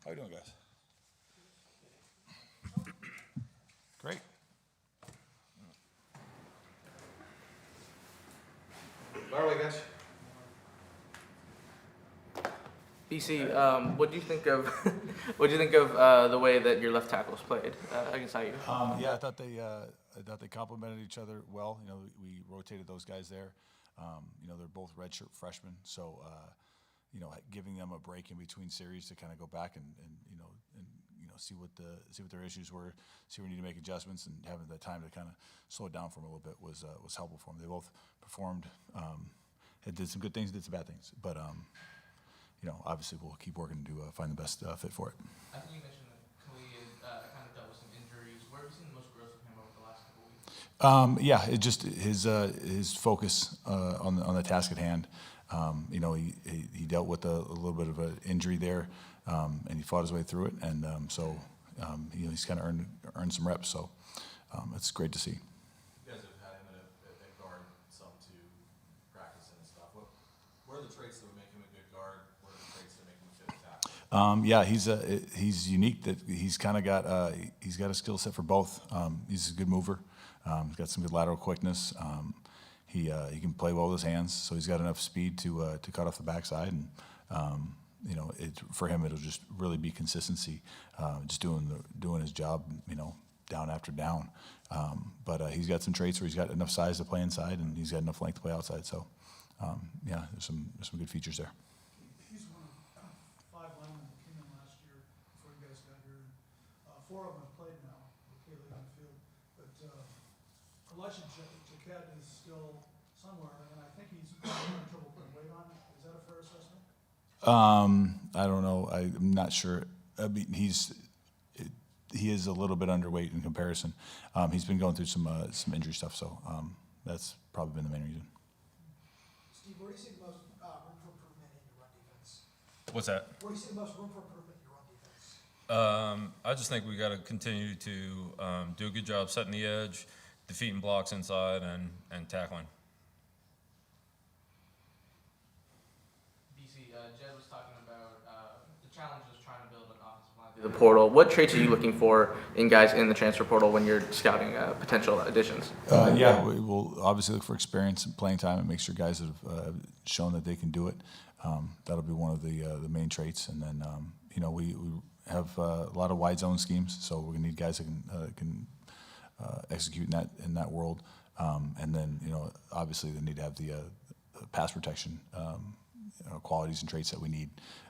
How you doing, guys? Great. Fire away, guys. BC, what do you think of the way that your left tackles played against IU? Yeah, I thought they complemented each other well. You know, we rotated those guys there. You know, they're both redshirt freshmen, so you know, giving them a break in between series to kind of go back and see what their issues were, see where we need to make adjustments, and having the time to kind of slow it down for them a little bit was helpful for them. They both performed. Did some good things, did some bad things, but you know, obviously we'll keep working to find the best fit for it. I think you mentioned that Keleki kind of dealt with some injuries. Where have you seen the most growth from him over the last couple of weeks? Yeah, it just his focus on the task at hand. You know, he dealt with a little bit of an injury there, and he fought his way through it, and so you know, he's kind of earned some reps. So it's great to see. You guys have had him at guard some to practice and stuff. What are the traits that would make him a good guard? What are the traits that make him a fit tackle? Yeah, he's unique. That he's kind of got he's got a skill set for both. He's a good mover. He's got some good lateral quickness. He can play well with his hands, so he's got enough speed to cut off the backside. And you know, for him, it'll just really be consistency, just doing his job. You know, down after down. But he's got some traits where he's got enough size to play inside, and he's got enough length to play outside. So yeah, there's some good features there. He's one of 5 linemen that came in last year before you guys got here. 4 of them have played now with Keleki on the field. But Alaska is still somewhere, and I think he's having trouble putting weight on. Is that a fair assessment? I don't know. I'm not sure. I mean, he is a little bit underweight in comparison. He's been going through some injury stuff, so that's probably been the main reason. Steve, where do you see the most room for improvement in your run defense? What's that? Where do you see the most room for improvement in your run defense? I just think we got to continue to do a good job setting the edge, defeating blocks inside, and tackling. BC, Jed was talking about the challenges trying to build an offensive line through the portal. What traits are you looking for in guys in the transfer portal when you're scouting potential additions? Yeah, we'll obviously look for experience and playing time and make sure guys have shown that they can do it. That'll be one of the main traits. And then, you know, we have a lot of wide zone schemes, so we're going to need guys that can execute in that world. And then, you know, obviously they need to have the pass protection qualities and traits that we need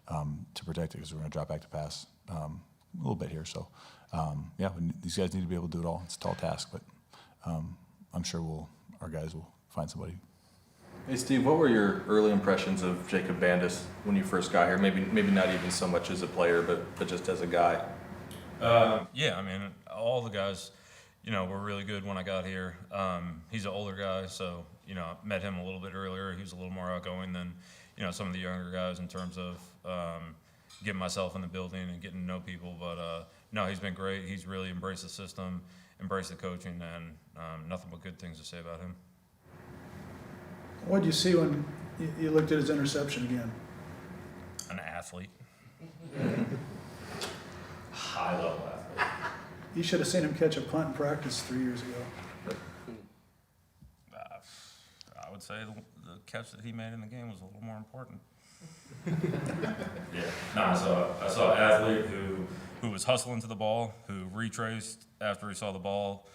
to protect it, because we're going to drop back to pass a little bit here. So, yeah, these guys need to be able to do it all. It's a tall task, but I'm sure our guys will find somebody. Hey, Steve, what were your early impressions of Jacob Bandis when you first got here? Maybe not even so much as a player, but just as a guy. Yeah, I mean, all the guys, you know, were really good when I got here. He's an older guy, so, you know, I met him a little bit earlier. He was a little more outgoing than, you know, some of the younger guys in terms of getting myself in the building and getting to know people. But, no, he's been great. He's really embraced the system, embraced the coaching, and nothing but good things to say about him. What did you see when you looked at his interception again? An athlete. High-level athlete. You should have seen him catch a punt in practice 3 years ago. I would say the catch that he made in the game was a little more important. Yeah. No, I saw an athlete who was hustling to the ball, who retraced after he saw the ball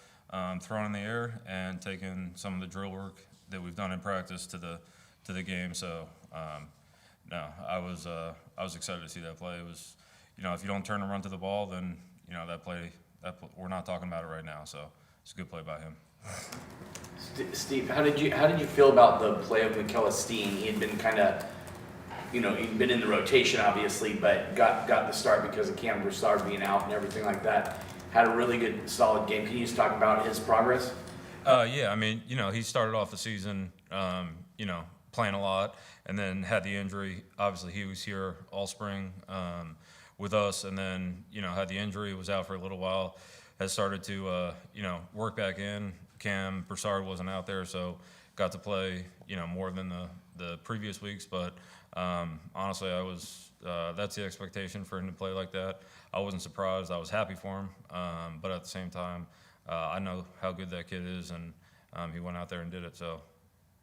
thrown in the air, and taking some of the drill work that we've done in practice to the game. So no, I was excited to see that play. It was, you know, if you don't turn and run to the ball, then, you know, that play we're not talking about it right now. So it's a good play by him. Steve, how did you feel about the play of Mikel Esteen? He had been kind of, you know, he'd been in the rotation obviously, but got the start because of Cam Broussard being out and everything like that. Had a really good, solid game. Can you just talk about his progress? Yeah, I mean, you know, he started off the season, you know, playing a lot, and then had the injury. Obviously, he was here all spring with us, and then, you know, had the injury, was out for a little while, has started to, you know, work back in. Cam Broussard wasn't out there, so got to play, you know, more than the previous weeks. But honestly, I was that's the expectation for him to play like that. I wasn't surprised. I was happy for him, but at the same time, I know how good that kid is, and he went out there and did it. So,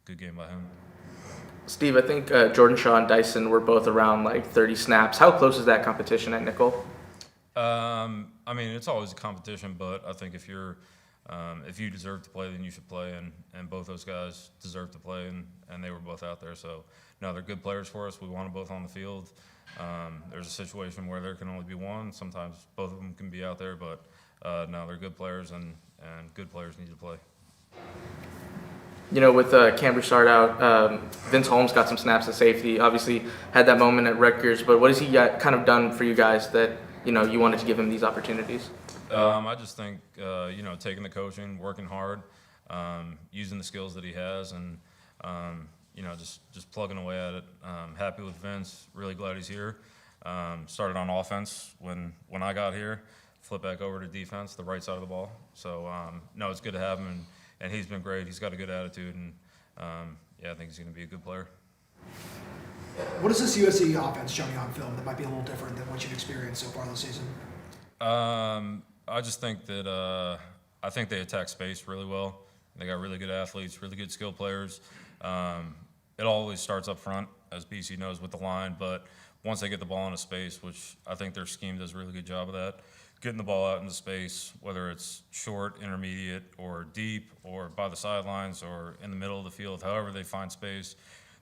good game by him. Steve, I think Jordan Shaw and Dyson were both around like 30 snaps. How close is that competition at nickel? I mean, it's always a competition, but I think if you deserve to play, then you should play, and both those guys deserve to play, and they were both out there. So, no, they're good players for us. We want them both on the field. There's a situation where there can only be one. Sometimes both of them can be out there, but no, they're good players, and good players need to play. You know, with Cambridge start out, Vince Holmes got some snaps at safety. Obviously, had that moment at Rutgers. But what has he kind of done for you guys that you wanted to give him these opportunities? I just think taking the coaching, working hard, using the skills that he has, and just plugging away at it. Happy with Vince. Really glad he's here. Started on offense when I got here. Flip back over to defense, the right side of the ball. So no, it's good to have him. And he's been great. He's got a good attitude, and I think he's going to be a good player. What has this USC offense shown you on film that might be a little different than what you've experienced so far this season? I just think that I think they attack space really well. They got really good athletes, really good skill players. It always starts up front, as BC knows, with the line, but once they get the ball into space, which I think their scheme does a really good job of that, getting the ball out into space, whether it's short, intermediate, or deep, or by the sidelines, or in the middle of the field, however they find space,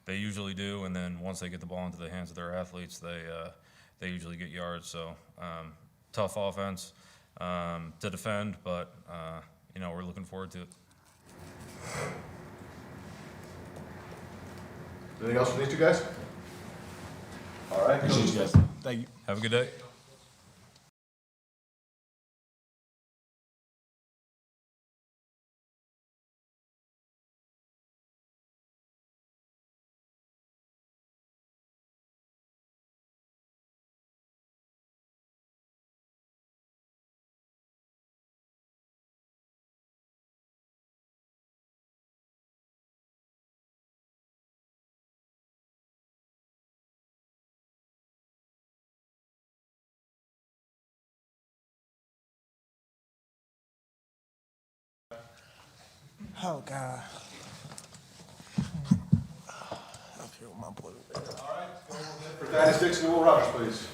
they usually do. And then once they get the ball into the hands of their athletes, they usually get yards. So tough offense to defend, but we're looking forward to it. Anything else from these two guys? All right. Appreciate you guys. Thank you. Have a good day. Oh, God. Up here with my blue. For Thaddeus Dixon, Will Roberts, please.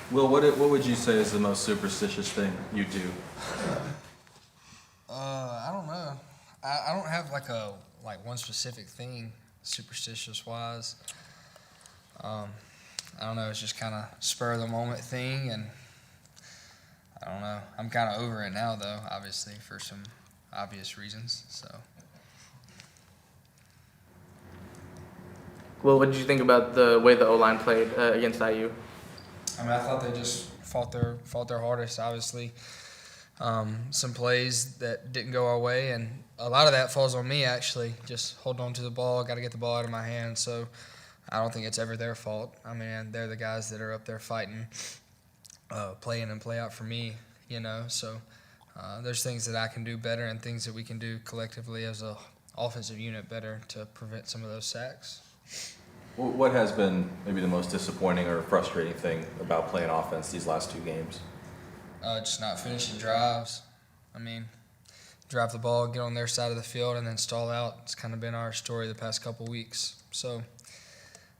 Will, what would you say is the most superstitious thing you do? I don't know. I don't have like one specific thing superstitious wise. I don't know. It's just kind of spur of the moment thing, and I don't know. I'm kind of over it now, though. Obviously, for some obvious reasons. So. Well, what did you think about the way the O-line played against IU? I mean, I thought they just fought their hardest. Obviously, some plays that didn't go our way, and a lot of that falls on me. Actually, just hold on to the ball. Got to get the ball out of my hand. So, I don't think it's ever their fault. I mean, they're the guys that are up there fighting, play in and play out for me. So. There's things that I can do better and things that we can do collectively as a offensive unit better to prevent some of those sacks. What has been maybe the most disappointing or frustrating thing about playing offense these last two games? Just not finishing drives. I mean, drive the ball, get on their side of the field, and then stall out. It's kind of been our story the past couple weeks. So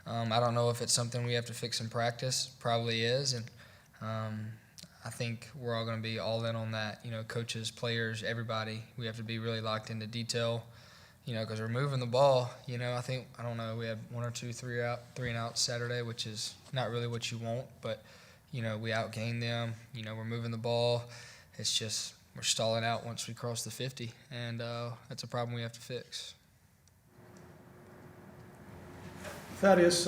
I don't know if it's something we have to fix in practice. Probably is, and I think we're all going to be all in on that. Coaches, players, everybody. We have to be really locked into detail, because we're moving the ball. I don't know, we had 1 or 2, 3 and out Saturday, which is not really what you want, but, we outgained them. We're moving the ball. It's just we're stalling out once we cross the 50, and that's a problem we have to fix. Thaddeus,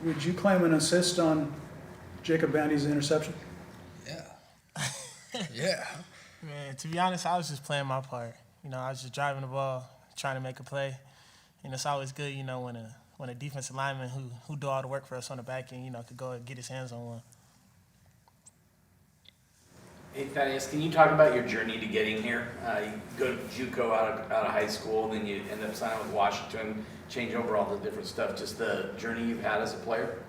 would you claim an assist on Jacob Bandy's interception? Yeah. Yeah. Man, to be honest, I was just playing my part. I was just driving the ball, trying to make a play. And it's always good, when a defensive lineman who do all the work for us on the back end, could go and get his hands on one. Hey Thaddeus, can you talk about your journey to getting here? You go to JUCO out of high school, then you end up signing with Washington, change over all the different stuff. Just the journey you've had as a player.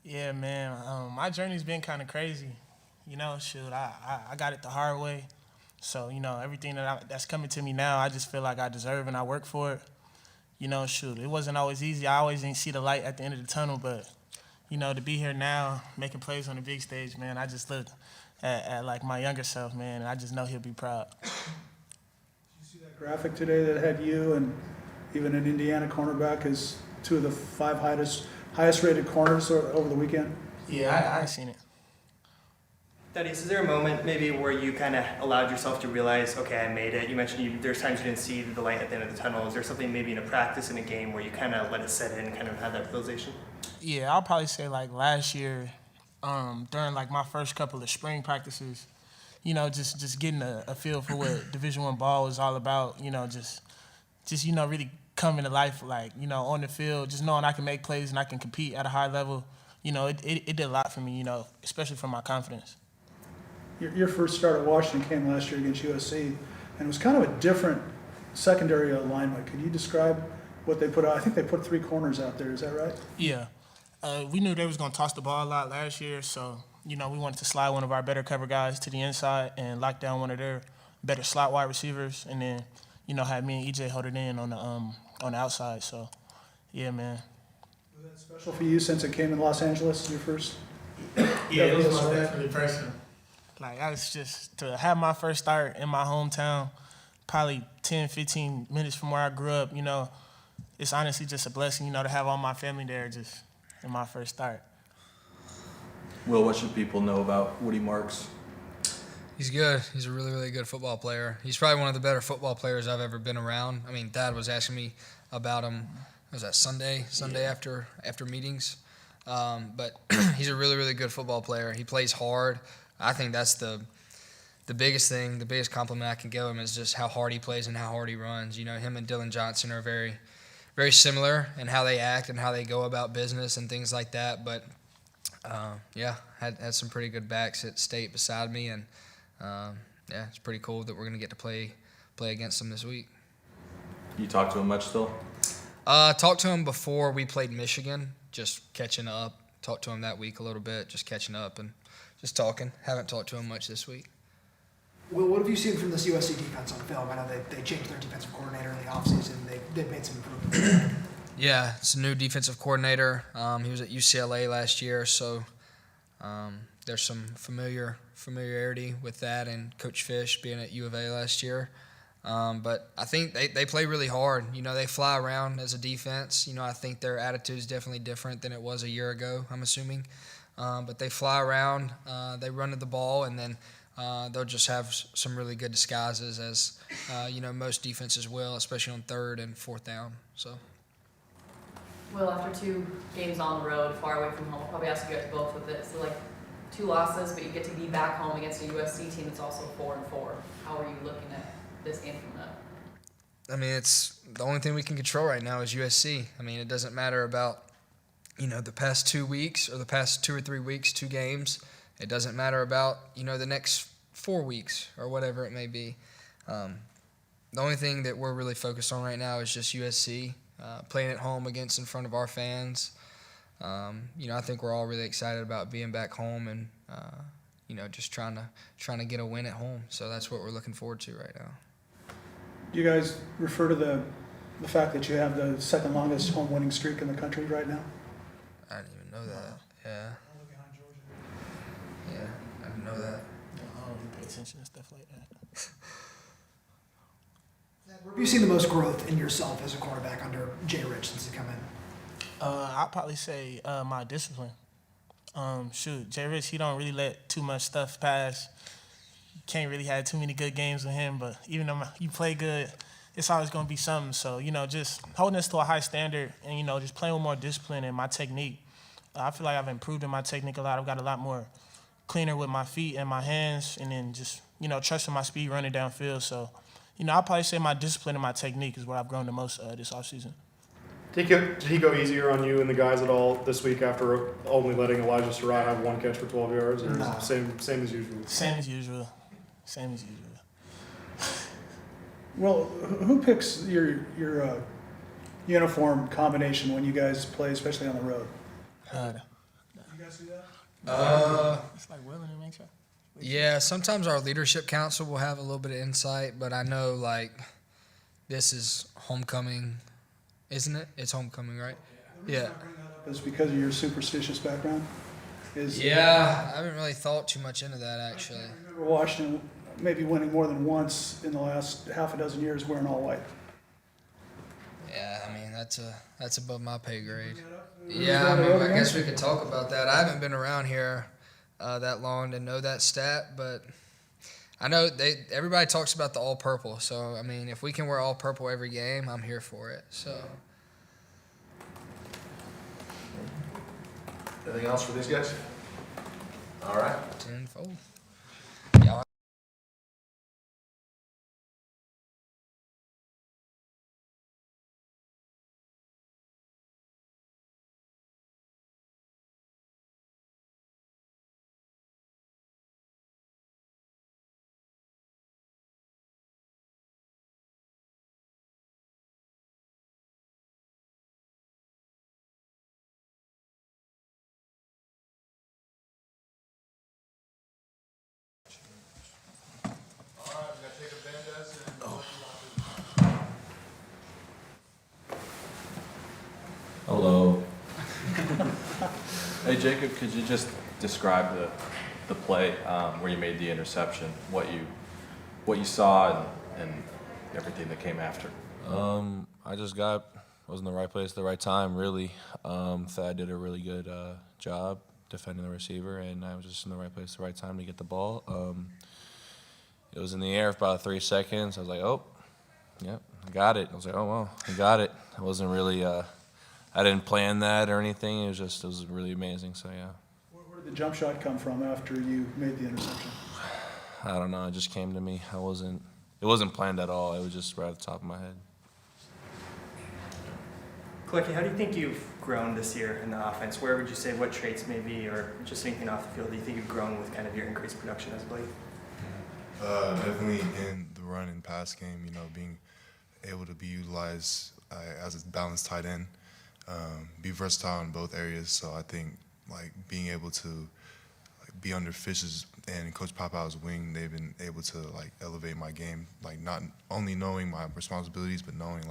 Yeah, man. My journey's been kind of crazy. You know, shoot, I got it the hard way. So, you know, everything that's coming to me now, I just feel like I deserve and I work for it. You know, shoot, it wasn't always easy. I always didn't see the light at the end of the tunnel, but, you know, to be here now, making plays on the big stage, man, I just look at like my younger self, man, and I just know he'll be proud. Did you see that graphic today that had you and even an Indiana cornerback as two of the 5 highest rated corners over the weekend? Yeah, I seen it. Thaddeus, is there a moment maybe where you kind of allowed yourself to realize, okay, I made it? You mentioned there's times you didn't see the light at the end of the tunnel. Is there something maybe in a practice, in a game, where you kind of let it set in and kind of had that realization? Yeah, I'll probably say like last year, during like my first couple of spring practices, you know, just getting a feel for what Division I ball was all about. You know, just you know, really coming to life, like, you know, on the field, just knowing I can make plays and I can compete at a high level. You know, it did a lot for me. You know, especially for my confidence. Your first start at Washington came last year against USC, and it was kind of a different secondary alignment. Could you describe what they put out? I think they put 3 corners out there. Is that right? Yeah. We knew they was going to toss the ball a lot last year, so, you know, we wanted to slide one of our better cover guys to the inside and lock down one of their better slot wide receivers, and then, you know, have me and EJ hold it in on the outside. So, yeah, man. Was that special for you since it came in Los Angeles, your first? Yeah, it was most definitely personal. Like, I was just, to have my first start in my hometown, probably 10, 15 minutes from where I grew up, you know, it's honestly just a blessing, you know, to have all my family there just in my first start. Will, what should people know about Woody Marks? He's good. He's a really, really good football player. He's probably one of the better football players I've ever been around. I mean, Dad was asking me about him. Was that Sunday after meetings? But he's a really, really good football player. He plays hard. I think that's the biggest thing, the biggest compliment I can give him is just how hard he plays and how hard he runs. You know, him and Dylan Johnson are very, very similar in how they act and how they go about business and things like that. But, yeah, had some pretty good backs at state beside me. And, yeah, it's pretty cool that we're going to get to play against them this week. You talk to him much still? Talked to him before we played Michigan, just catching up. Talked to him that week a little bit, just catching up and just talking. Haven't talked to him much this week. Well, what have you seen from this USC defense on film? I know they changed their defensive coordinator in the offseason. They've made some improvements. Yeah, it's a new defensive coordinator. He was at UCLA last year, so there's some familiarity with that, and Coach Fish being at U of A last year. But I think they play really hard. You know, they fly around as a defense. You know, I think their attitude is definitely different than it was a year ago, I'm assuming. But they fly around, they run to the ball, and then they'll just have some really good disguises, as you know, most defenses will, especially on 3rd and 4th down. So. Will, after 2 games on the road, far away from home, I'll probably ask you guys both with it. So, like, 2 losses, but you get to be back home against a USC team that's also 4-4. How are you looking at this game from that? I mean, it's the only thing we can control right now is USC. I mean, it doesn't matter about, you know, the past 2 weeks or the past 2 or 3 weeks, 2 games. It doesn't matter about, you know, the next 4 weeks or whatever it may be. The only thing that we're really focused on right now is just USC, playing at home in front of our fans. You know, I think we're all really excited about being back home and, you know, just trying to get a win at home. So that's what we're looking forward to right now. Do you guys refer to the fact that you have the second longest home winning streak in the country right now? I didn't even know that. Yeah. Only behind Georgia. Yeah, I didn't know that. I don't really pay attention to stuff like that. Where have you seen the most growth in yourself as a quarterback under Jay Rich since he's come in? I'd probably say my discipline. Jay Rich, he don't really let too much stuff pass. You can't really have too many good games with him, but even though you play good, it's always going to be something. So, you know, just holding us to a high standard and, you know, just playing with more discipline and my technique. I feel like I've improved in my technique a lot. I've got a lot more cleaner with my feet and my hands, and then just, you know, trusting my speed running downfield. So, you know, I'll probably say my discipline and my technique is what I've grown the most this offseason. Did he go easier on you and the guys at all this week after only letting Elijah Sarai have one catch for 12 yards? Or Nah. same as usual? Same as usual. Same as usual. Well, who picks your uniform combination when you guys play, especially on the road? You guys see that? It's like willing to make sure. Yeah, sometimes our leadership council will have a little bit of insight, but I know like this is homecoming, isn't it? It's homecoming, right? Yeah. Is because of your superstitious background? Yeah, I haven't really thought too much into that actually. I remember Washington maybe winning more than once in the last half a dozen years wearing all white. Yeah, I mean that's above my pay grade. Yeah, I mean I guess we could talk about that. I haven't been around here that long to know that stat, but I know everybody talks about the all purple. So I mean, if we can wear all purple every game, I'm here for it. So. Anything else for these guys? All right. Tenfold. Hello. Hey Jacob, could you just describe the play where you made the interception, what you saw and everything that came after? I just was in the right place at the right time, really. Thad did a really good job defending the receiver, and I was just in the right place at the right time to get the ball. It was in the air for about 3 seconds. I was like, oh, yep, I got it. I was like, oh, wow, I got it. I wasn't really, I didn't plan that or anything. It was really amazing, so yeah. Where did the jump shot come from after you made the interception? I don't know, it just came to me. It wasn't planned at all. It was just right at the top of my head. Keleki, how do you think you've grown this year in the offense? Where would you say, what traits maybe, or just anything off the field, do you think you've grown with kind of your increased production as of late? Definitely in the run and pass game, being able to be utilized as a balanced tight end, be versatile in both areas. So I think being able to be under Fish's and Coach Papa's wing, they've been able to elevate my game, not only knowing my responsibilities, but knowing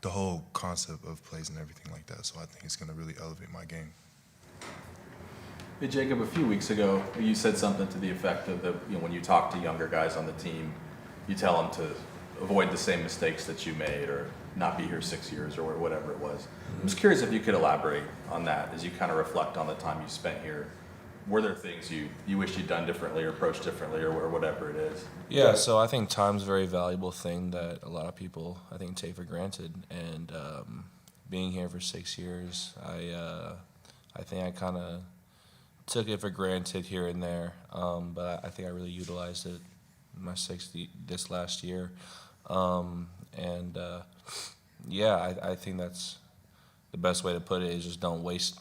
the whole concept of plays and everything like that. So I think it's going to really elevate my game. Hey Jacob, a few weeks ago, you said something to the effect of when you talk to younger guys on the team, you tell them to avoid the same mistakes that you made or not be here 6 years or whatever it was. I was curious if you could elaborate on that as you kind of reflect on the time you spent here. Were there things you wish you'd done differently or approached differently or whatever it is? Yeah, so I think time's a very valuable thing that a lot of people, I think, take for granted. And being here for 6 years, I think I kind of took it for granted here and there, but I think I really utilized it this last year. I think that's the best way to put it is just don't waste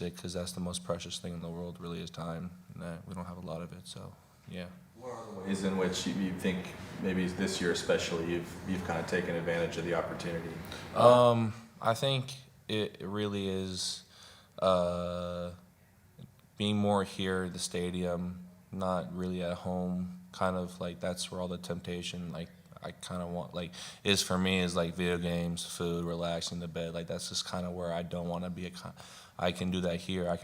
it, because that's the most precious thing in the world really is time, and we don't have a lot of it, so yeah. What are the ways in which you think maybe this year especially you've kind of taken advantage of the opportunity? I think it really is being more here at the stadium, not really at home, kind of that's where all the temptation I kind of want is for me is video games, food, relaxing, the bed. That's just kind of where I don't want to be. I can do that here. I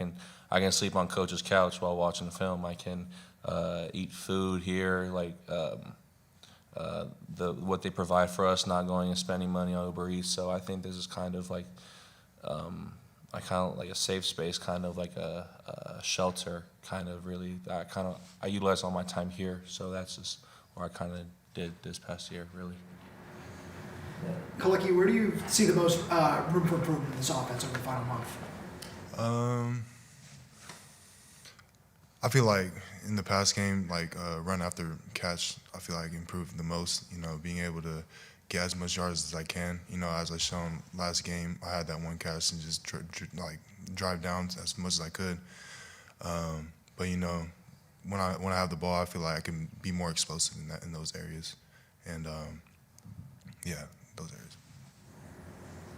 can sleep on coach's couch while watching the film. I can eat food here, what they provide for us, not going and spending money on Uber Eats. So I think this is kind of I kind of a safe space, kind of a shelter, kind of really. I utilize all my time here, so that's just where I kind of did this past year, really. Keleki, where do you see the most room for improvement in this offense over the final month? I feel like in the past game, run after catch, I feel like improved the most. Being able to get as much yards as I can. You know, as I shown last game, I had that one catch and just drive down as much as I could. But you know, when I have the ball, I feel like I can be more explosive in those areas, and yeah, those areas.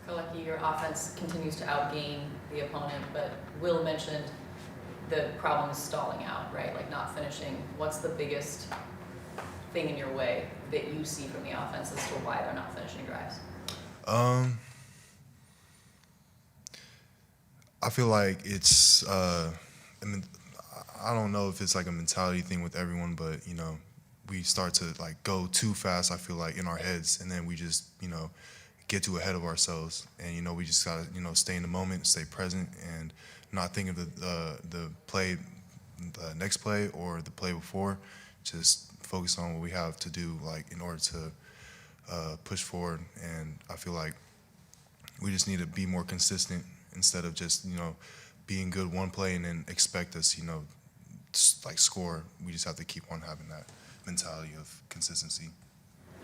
Keleki, your offense continues to outgain the opponent, but Will mentioned the problem is stalling out, right? Like not finishing. What's the biggest thing in your way that you see from the offense as to why they're not finishing drives? I feel like it's, I mean, I don't know if it's like a mentality thing with everyone, but, you know, we start to like go too fast, I feel like, in our heads, and then we just, you know, get too ahead of ourselves. And, you know, we just gotta, you know, stay in the moment, stay present, and not think of the play, the next play or the play before. Just focus on what we have to do, like, in order to push forward. And I feel like we just need to be more consistent instead of just, you know, being good one play and then expect us, you know, like score. We just have to keep on having that mentality of consistency.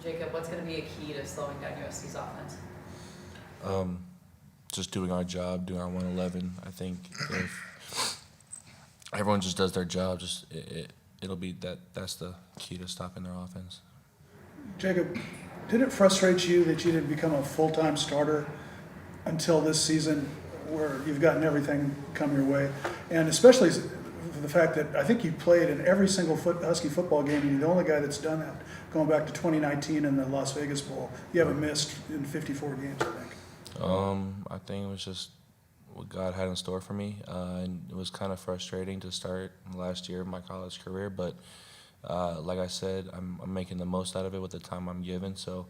Jacob, what's going to be a key to slowing down USC's offense? Just doing our job, doing our 111. I think if everyone just does their job, just it'll be that's the key to stopping their offense. Jacob, did it frustrate you that you didn't become a full-time starter until this season, where you've gotten everything come your way? And especially the fact that I think you played in every single Husky football game, and you're the only guy that's done that, going back to 2019 in the Las Vegas Bowl. You haven't missed in 54 games, I think. I think it was just what God had in store for me, and it was kind of frustrating to start last year of my college career, but like I said, I'm making the most out of it with the time I'm given. So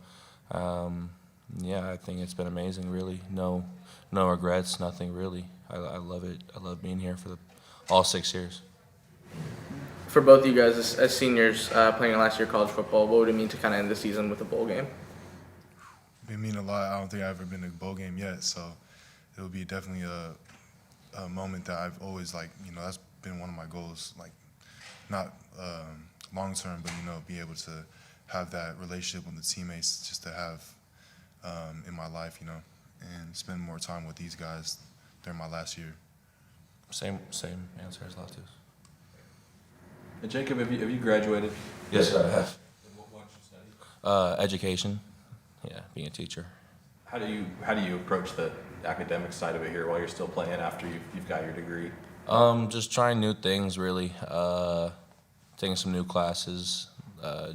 yeah, I think it's been amazing, really. No regrets, nothing really. I love it. I love being here for all 6 years. For both of you guys, as seniors playing in last year college football, what would it mean to kind of end the season with a bowl game? It mean a lot. I don't think I've ever been to a bowl game yet, so it'll be definitely a moment that I've always, like, you know, that's been one of my goals, like, not long term, but, you know, be able to have that relationship with the teammates just to have in my life, you know, and spend more time with these guys during my last year. Same answer as Latu. And Jacob, have you graduated? Yes, I have. What did you study? Education. Yeah, being a teacher. How do you approach the academic side of it here while you're still playing after you've got your degree? Just trying new things, really. Taking some new classes.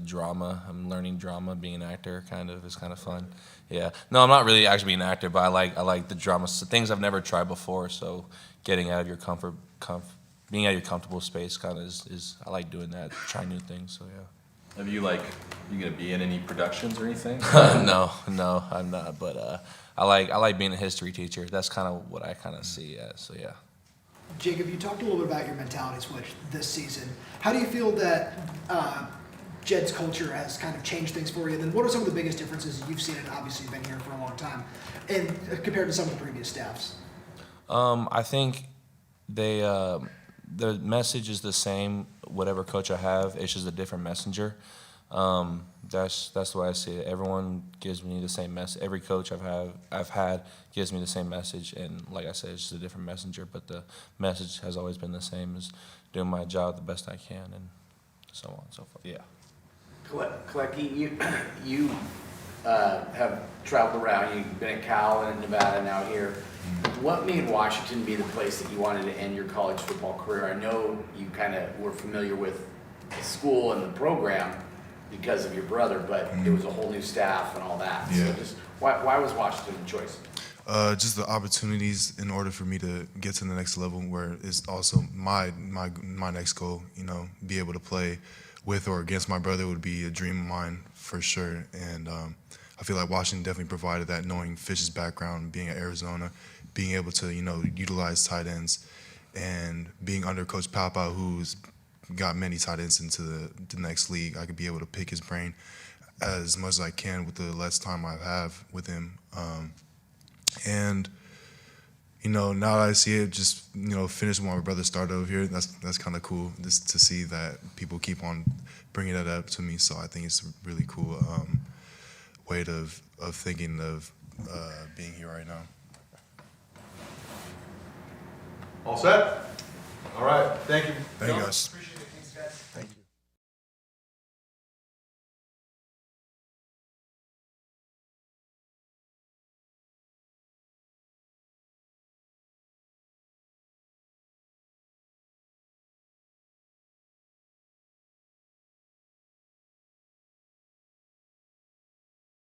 Drama. I'm learning drama. Being an actor is kind of fun. Yeah. No, I'm not really actually being an actor, but I like the drama. Things I've never tried before. So getting out of your being out of your comfortable space is I like doing that. Trying new things. So yeah. Have you gonna be in any productions or anything? No, I'm not. But I like being a history teacher. That's kind of what I see as. So yeah. Jacob, you talked a little bit about your mentality switch this season. How do you feel that Jed's culture has kind of changed things for you? And then what are some of the biggest differences you've seen, and obviously you've been here for a long time, and compared to some of the previous staffs? I think the message is the same, whatever coach I have, it's just a different messenger. That's the way I see it. Everyone gives me the same message. Every coach I've had gives me the same message, and like I said, it's just a different messenger, but the message has always been the same, is doing my job the best I can, and so on and so forth. Yeah. Keleki, you have traveled around. You've been at Cal and Nevada, now here. What made Washington be the place that you wanted to end your college football career? I know you kind of were familiar with the school and the program because of your brother, but it was a whole new staff and all that. Yeah. So just why was Washington the choice? Just the opportunities in order for me to get to the next level, where it's also my next goal. You know, be able to play with or against my brother would be a dream of mine for sure. And I feel like Washington definitely provided that, knowing Fish's background, being at Arizona, being able to, you know, utilize tight ends, and being under Coach Papa, who's got many tight ends into the next league. I could be able to pick his brain as much as I can with the less time I have with him. And, you know, now that I see it, just, you know, finishing what my brother started over here, that's kind of cool, just to see that people keep on bringing that up to me. So I think it's really cool. weight of thinking of being here right now. All set? All right, thank you. Thank you, guys.